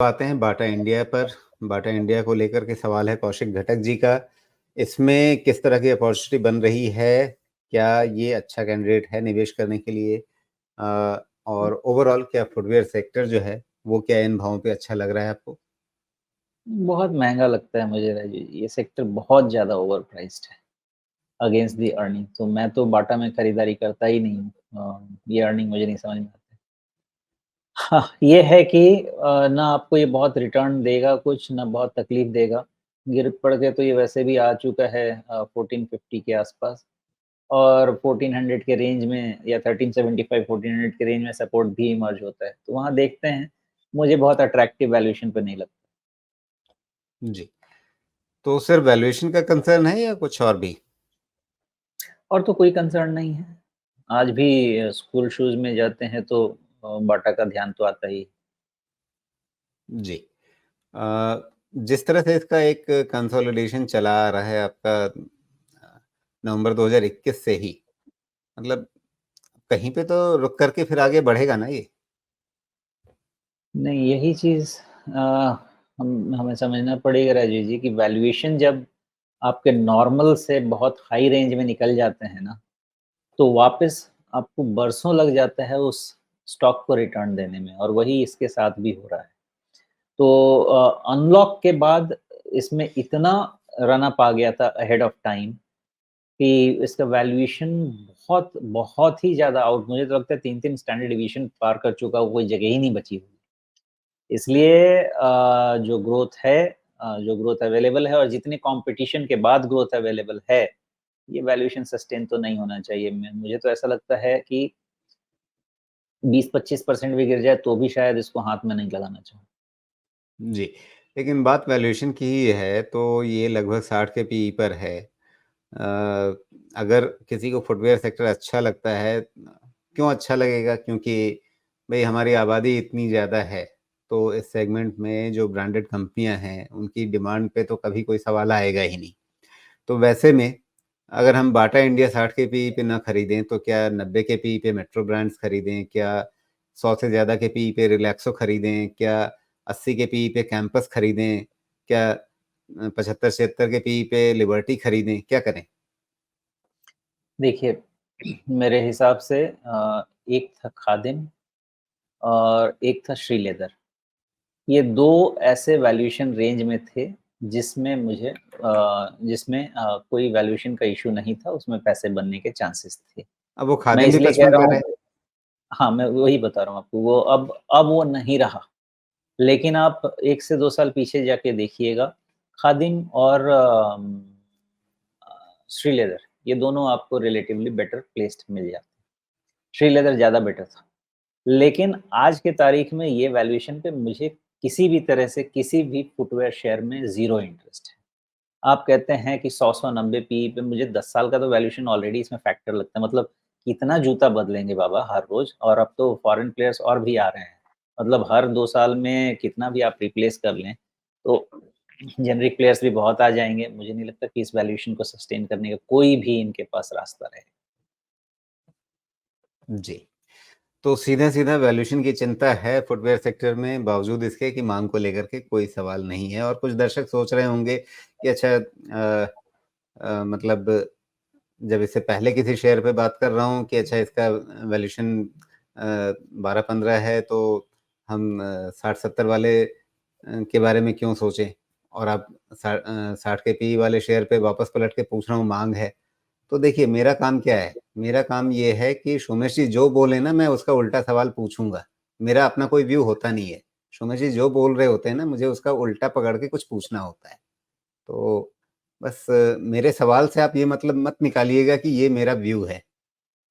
आते हैं Bata India पर। बाटा इंडिया को लेकर के सवाल है कौशिक घटक जी का। इसमें किस तरह की अपॉर्चुनिटी बन रही है? क्या ये अच्छा कैंडिडेट है निवेश करने के लिए? और ओवरऑल क्या फुटवियर सेक्टर जो है वो क्या इन भावों पे अच्छा लग रहा है आपको? बहुत महँगा लगता है मुझे राजू जी, ये सेक्टर बहुत ज़्यादा ओवर प्राइस्ड है अगेंस्ट द अर्निंग। तो मैं तो बाटा में खरीदारी करता ही नहीं हूँ। ये अर्निंग मुझे नहीं समझ में आती। हाँ, ये है कि ना आपको ये बहुत रिटर्न देगा कुछ, ना बहुत तकलीफ देगा। गिर पड़ के तो ये वैसे भी आ चुका है 1450 के आसपास, और 1400 के रेंज में या 1375 1400 के रेंज में सपोर्ट भी इमर्ज होता है। तो वहाँ देखते हैं, मुझे बहुत अट्रैक्टिव वैल्यूएशन पे नहीं लगता। जी। तो सिर्फ वैल्यूएशन का कंसर्न है या कुछ और भी? और तो कोई कंसर्न नहीं है। आज भी स्कूल शूज़ में जाते हैं तो बाटा का ध्यान तो आता ही। जी। जिस तरह से इसका एक कंसोलिडेशन चला आ रहा है आपका नवंबर 2021 से ही, मतलब कहीं पे तो रुक करके फिर आगे बढ़ेगा ना ये? नहीं, यही चीज़ अ, हमें समझना पड़ेगा राजीव जी कि वैल्यूएशन जब आपके नॉर्मल से बहुत हाई रेंज में निकल जाते हैं ना, तो वापस आपको बरसों लग जाता है उस स्टॉक को रिटर्न देने में, और वही इसके साथ भी हो रहा है। तो अनलॉक के बाद इसमें इतना रन अप आ गया था अहेड ऑफ टाइम कि इसका वैल्यूएशन बहुत, बहुत ही ज़्यादा आउट, मुझे तो लगता है 3-3 स्टैंडर्ड डिवीएशन पार कर चुका, कोई जगह ही नहीं बची हुई। इसलिए जो ग्रोथ अवेलेबल है और जितने कॉम्पिटिशन के बाद ग्रोथ अवेलेबल है, ये वैल्यूएशन सस्टेन तो नहीं होना चाहिए। मैं मुझे तो ऐसा लगता है कि 20-25% भी गिर जाए तो भी शायद इसको हाथ में नहीं लगाना चाहिए। जी, लेकिन बात वैल्यूएशन की ही है, तो ये लगभग 60 के पीई पर है। अगर किसी को फुटवियर सेक्टर अच्छा लगता है, क्यों अच्छा लगेगा? क्योंकि भई हमारी आबादी इतनी ज़्यादा है, तो इस सेगमेंट में जो ब्रांडेड कंपनियाँ हैं, उनकी डिमांड पे तो कभी कोई सवाल आएगा ही नहीं। तो वैसे में अगर हम बाटा इंडिया 60 के पीई पे ना खरीदें, तो क्या 90 के पीई पे मेट्रो ब्रांड्स खरीदें? क्या 100 से ज़्यादा के पीई पे रिलैक्सो खरीदें? क्या 80 के पीई पे कैंपस खरीदें? क्या 75-76 के पीई पे लिबर्टी खरीदें? क्या करें? देखिए, मेरे हिसाब से एक था खादिम और एक था श्री लेदर। ये 2 ऐसे वैल्यूएशन रेंज में थे जिसमें कोई वैल्यूएशन का इश्यू नहीं था, उसमें पैसे बनने के चांसेस थे। अब वो मैं खादिम भी इसलिए कह 55 रहा पर है। हूँ, हाँ, मैं वही बता रहा हूँ आपको, वो अब वो नहीं रहा। लेकिन आप 1 से 2 साल पीछे जाके देखिएगा, खादिम और श्री लेदर, ये दोनों आपको रिलेटिवली बेटर प्लेस्ड मिल जाते हैं। श्री लेदर ज़्यादा बेटर था। लेकिन आज के तारीख में ये वैल्यूएशन पे मुझे किसी भी तरह से किसी भी फुटवियर शेयर में ज़ीरो इंटरेस्ट है। आप कहते हैं कि 100-100 90 पीई पे, मुझे 10 साल का तो वैल्यूएशन ऑलरेडी इसमें फैक्टर लगता है। मतलब कितना जूता बदलेंगे बाबा हर रोज़, और अब तो फॉरेन प्लेयर्स और भी आ रहे हैं। मतलब हर 2 साल में कितना भी आप रिप्लेस कर लें, तो जेनेरिक प्लेयर्स भी बहुत आ जाएँगे। मुझे नहीं लगता कि इस वैल्यूएशन को सस्टेन करने का कोई भी इनके पास रास्ता रहेगा। जी। तो सीधा-सीधा वैल्यूएशन की चिंता है फुटवियर सेक्टर में, बावजूद इसके कि माँग को लेकर के कोई सवाल नहीं है। और कुछ दर्शक सोच रहे होंगे कि अच्छा मतलब जब इससे पहले किसी शेयर पे बात कर रहा हूँ कि अच्छा इसका वैल्यूएशन 12-15 है, तो हम 60-70 वाले के बारे में क्यों सोचें? और आप 60 के पीई वाले शेयर पे वापस पलट के पूछ रहा हूँ माँग है। तो देखिए मेरा काम क्या है? मेरा काम ये है कि सोमेश जी जो बोले ना मैं उसका उल्टा सवाल पूछूँगा। मेरा अपना कोई व्यू होता नहीं है। सोमेश जी जो बोल रहे होते हैं ना, मुझे उसका उल्टा पकड़ के कुछ पूछना होता है। तो बस मेरे सवाल से आप ये मतलब मत निकालिएगा कि ये मेरा व्यू है।